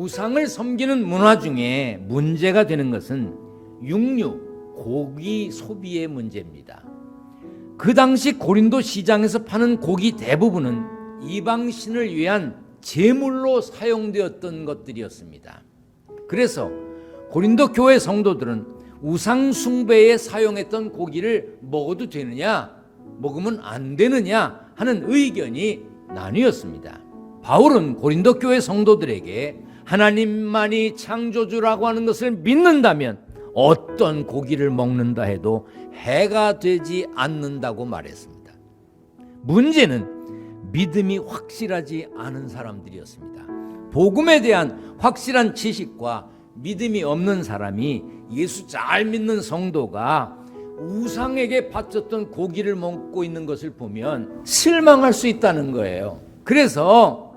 우상을 섬기는 문화 중에 문제가 되는 것은 육류, 고기 소비의 문제입니다. 그 당시 고린도 시장에서 파는 고기 대부분은 이방신을 위한 제물로 사용되었던 것들이었습니다. 그래서 고린도 교회 성도들은 우상 숭배에 사용했던 고기를 먹어도 되느냐, 먹으면 안 되느냐 하는 의견이 나뉘었습니다. 바울은 고린도 교회 성도들에게 하나님만이 창조주라고 하는 것을 믿는다면 어떤 고기를 먹는다 해도 해가 되지 않는다고 말했습니다. 문제는 믿음이 확실하지 않은 사람들이었습니다. 복음에 대한 확실한 지식과 믿음이 없는 사람이 예수 잘 믿는 성도가 우상에게 바쳤던 고기를 먹고 있는 것을 보면 실망할 수 있다는 거예요. 그래서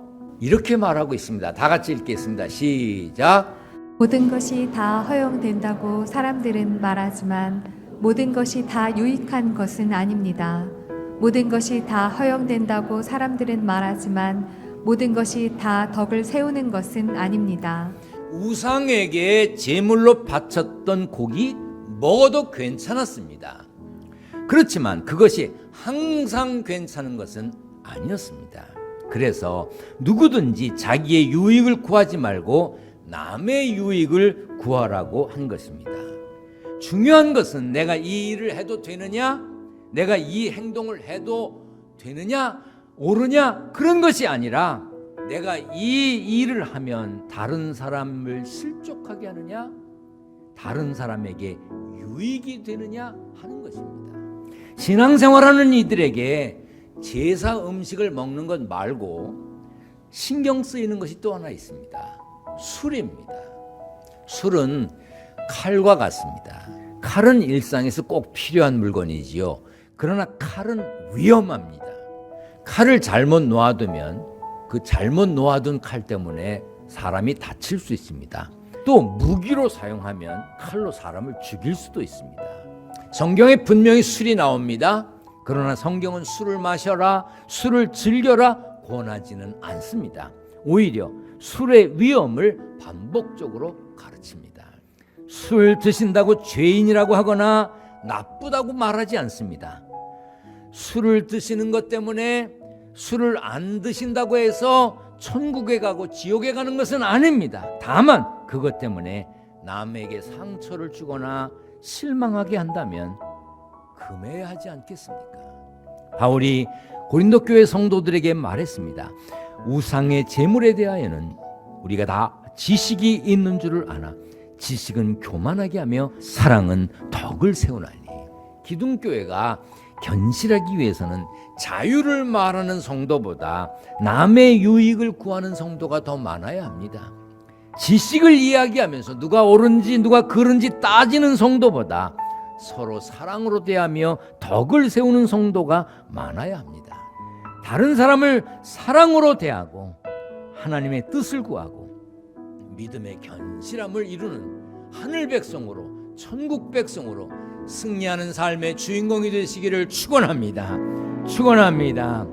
이렇게 말하고 있습니다. 다 같이 읽겠습니다. 시작. 모든 것이 다 허용된다고 사람들은 말하지만 모든 것이 다 유익한 것은 아닙니다. 모든 것이 다 허용된다고 사람들은 말하지만 모든 것이 다 덕을 세우는 것은 아닙니다. 우상에게 제물로 바쳤던 고기 먹어도 괜찮았습니다. 그렇지만 그것이 항상 괜찮은 것은 아니었습니다. 그래서 누구든지 자기의 유익을 구하지 말고 남의 유익을 구하라고 한 것입니다. 중요한 것은 내가 이 일을 해도 되느냐, 내가 이 행동을 해도 되느냐, 옳으냐, 그런 것이 아니라 내가 이 일을 하면 다른 사람을 실족하게 하느냐, 다른 사람에게 유익이 되느냐 하는 것입니다. 신앙생활하는 이들에게 제사 음식을 먹는 것 말고 신경 쓰이는 것이 또 하나 있습니다. 술입니다. 술은 칼과 같습니다. 칼은 일상에서 꼭 필요한 물건이지요. 그러나 칼은 위험합니다. 칼을 잘못 놓아두면 그 잘못 놓아둔 칼 때문에 사람이 다칠 수 있습니다. 또 무기로 사용하면 칼로 사람을 죽일 수도 있습니다. 성경에 분명히 술이 나옵니다. 그러나 성경은 술을 마셔라, 술을 즐겨라 권하지는 않습니다. 오히려 술의 위험을 반복적으로 가르칩니다. 술 드신다고 죄인이라고 하거나 나쁘다고 말하지 않습니다. 술을 드시는 것 때문에 술을 안 드신다고 해서 천국에 가고 지옥에 가는 것은 아닙니다. 다만 그것 때문에 남에게 상처를 주거나 실망하게 한다면 금해야 하지 않겠습니까? 바울이 고린도 교회 성도들에게 말했습니다. 우상의 제물에 대하여는 우리가 다 지식이 있는 줄을 아나 지식은 교만하게 하며 사랑은 덕을 세우나니. 기둥교회가 견실하기 위해서는 자유를 말하는 성도보다 남의 유익을 구하는 성도가 더 많아야 합니다. 지식을 이야기하면서 누가 옳은지 누가 그른지 따지는 성도보다 서로 사랑으로 대하며 덕을 세우는 성도가 많아야 합니다. 다른 사람을 사랑으로 대하고 하나님의 뜻을 구하고 믿음의 견실함을 이루는 하늘 백성으로, 천국 백성으로 승리하는 삶의 주인공이 되시기를 축원합니다. 축원합니다.